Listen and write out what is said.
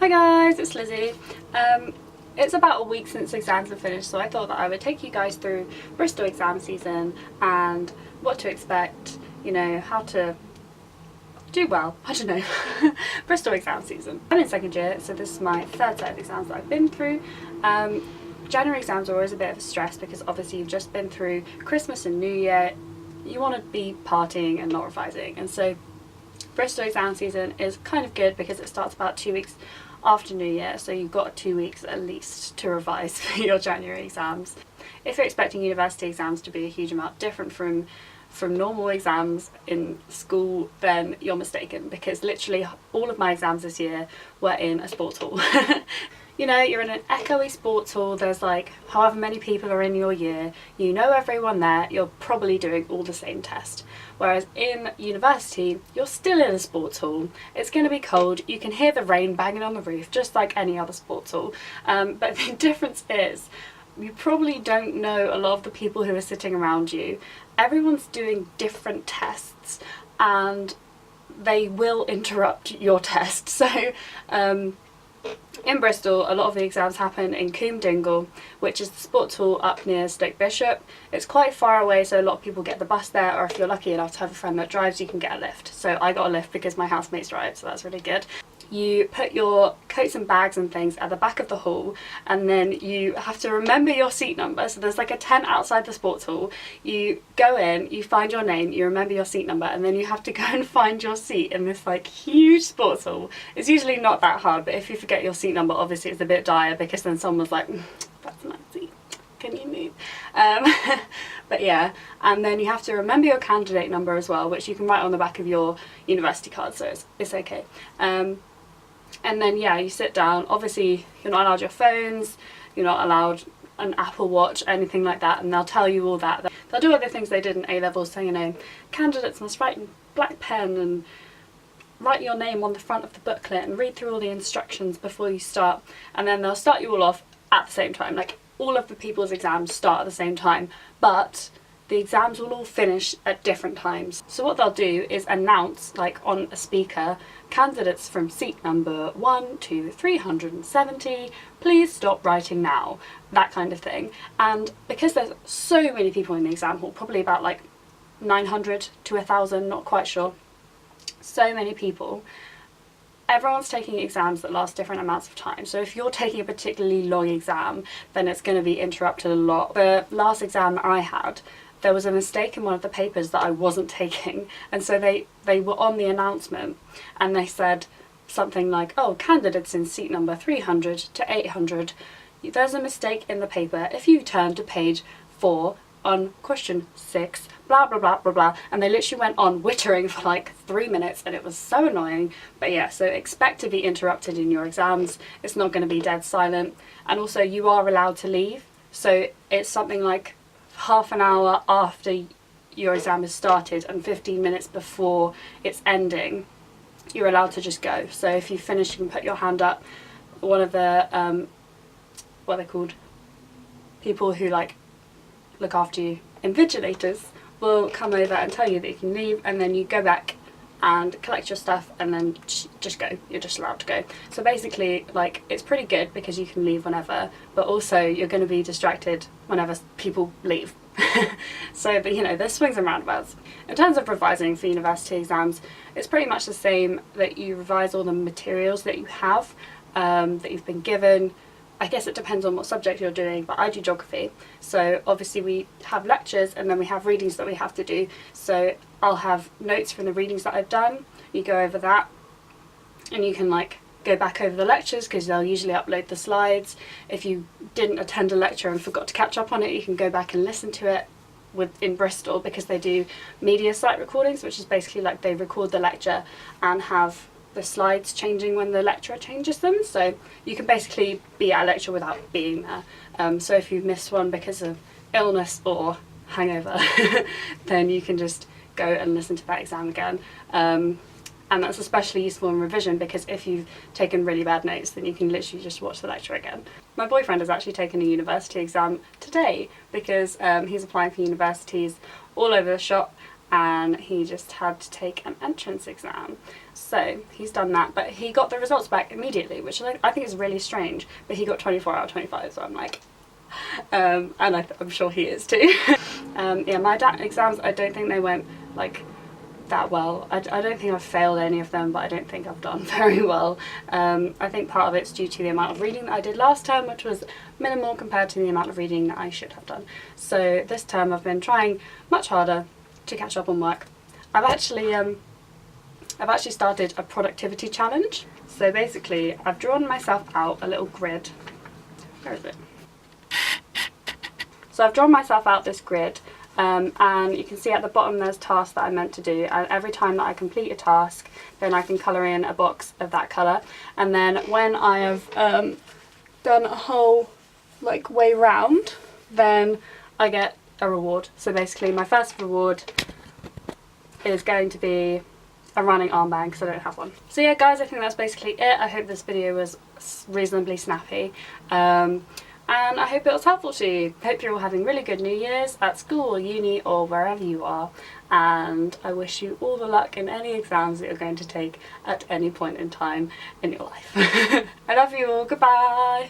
Hi guys, it's Lizzie. It's about a week since exams have finished, so I thought that I would take you guys through Bristol exam season and what to expect, you know, how to do well, I don't know. Bristol exam season. I'm in second year, so this is my third set of exams that I've been through. January exams are always a bit of a stress because obviously you've just been through Christmas and New Year. You want to be partying and not revising, and so Bristol exam season is kind of good because it starts about 2 weeks after New Year, so you've got 2 weeks at least to revise for your January exams. If you're expecting university exams to be a huge amount different from normal exams in school, then you're mistaken, because literally all of my exams this year were in a sports hall. You know, you're in an echoey sports hall, there's like however many people are in your year, you know everyone there, you're probably doing all the same test. Whereas in university, you're still in a sports hall, it's going to be cold, you can hear the rain banging on the roof just like any other sports hall, but the difference is you probably don't know a lot of the people who are sitting around you. Everyone's doing different tests and they will interrupt your test. So in Bristol, a lot of the exams happen in Coombe Dingle, which is the sports hall up near Stoke Bishop. It's quite far away, so a lot of people get the bus there, or if you're lucky enough to have a friend that drives, you can get a lift. So I got a lift because my housemates drive, so that's really good. You put your coats and bags and things at the back of the hall, and then you have to remember your seat number. So there's like a tent outside the sports hall. You go in, you find your name, you remember your seat number, and then you have to go and find your seat in this like huge sports hall. It's usually not that hard, but if you forget your seat number, obviously it's a bit dire, because then someone's like, that's my seat, can you move? But yeah, and then you have to remember your candidate number as well, which you can write on the back of your university card, so it's okay. And then yeah, you sit down. Obviously you're not allowed your phones, you're not allowed an Apple Watch, anything like that, and they'll tell you all that. They'll do other things they did in A-levels, so you know, candidates must write in black pen and write your name on the front of the booklet and read through all the instructions before you start, and then they'll start you all off at the same time. Like, all of the people's exams start at the same time, but the exams will all finish at different times. So what they'll do is announce, like on a speaker, candidates from seat number 1 to 370, please stop writing now, that kind of thing. And because there's so many people in the exam hall, probably about like 900 to 1,000, not quite sure, so many people, everyone's taking exams that last different amounts of time. So if you're taking a particularly long exam, then it's going to be interrupted a lot. The last exam I had, there was a mistake in one of the papers that I wasn't taking, and so they were on the announcement and they said something like, oh, candidates in seat number 300 to 800, there's a mistake in the paper. If you turn to page 4 on question 6, blah blah blah blah blah, and they literally went on wittering for like 3 minutes, and it was so annoying. But yeah, so expect to be interrupted in your exams. It's not going to be dead silent, and also you are allowed to leave, so it's something like half an hour after your exam has started and 15 minutes before it's ending, you're allowed to just go. So if you finish, you can put your hand up. One of the what are they called, people who like look after you, invigilators, will come over and tell you that you can leave, and then you go back and collect your stuff and then just go. You're just allowed to go. So basically, like, it's pretty good because you can leave whenever, but also you're going to be distracted whenever people leave. So, you know, there's swings and roundabouts. In terms of revising for university exams, it's pretty much the same, that you revise all the materials that you have, that you've been given. I guess it depends on what subject you're doing, but I do geography, so obviously we have lectures and then we have readings that we have to do. So I'll have notes from the readings that I've done, you go over that, and you can like go back over the lectures because they'll usually upload the slides. If you didn't attend a lecture and forgot to catch up on it, you can go back and listen to it in Bristol, because they do media site recordings, which is basically like they record the lecture and have the slides changing when the lecturer changes them, so you can basically be at a lecture without being there. So if you miss one because of illness or hangover, then you can just go and listen to that exam again. And that's especially useful in revision, because if you've taken really bad notes, then you can literally just watch the lecture again. My boyfriend has actually taken a university exam today, because he's applying for universities all over the shop, and he just had to take an entrance exam. So he's done that, but he got the results back immediately, which I think is really strange. But he got 24 out of 25, so I'm like, and I'm sure he is too. Yeah, my exams, I don't think they went like that well. I don't think I've failed any of them, but I don't think I've done very well. I think part of it's due to the amount of reading that I did last term, which was minimal compared to the amount of reading that I should have done. So this term I've been trying much harder to catch up on work. I've actually started a productivity challenge. So basically I've drawn myself out a little grid. Where is it? So I've drawn myself out this grid, and you can see at the bottom there's tasks that I'm meant to do, and every time that I complete a task then I can colour in a box of that colour, and then when I have done a whole like way round, then I get a reward. So basically my first reward is going to be a running armband because I don't have one. So yeah guys, I think that's basically it. I hope this video was reasonably snappy. And I hope it was helpful to you. I hope you're all having really good New Year's at school or uni or wherever you are, and I wish you all the luck in any exams that you're going to take at any point in time in your life. I love you all, goodbye!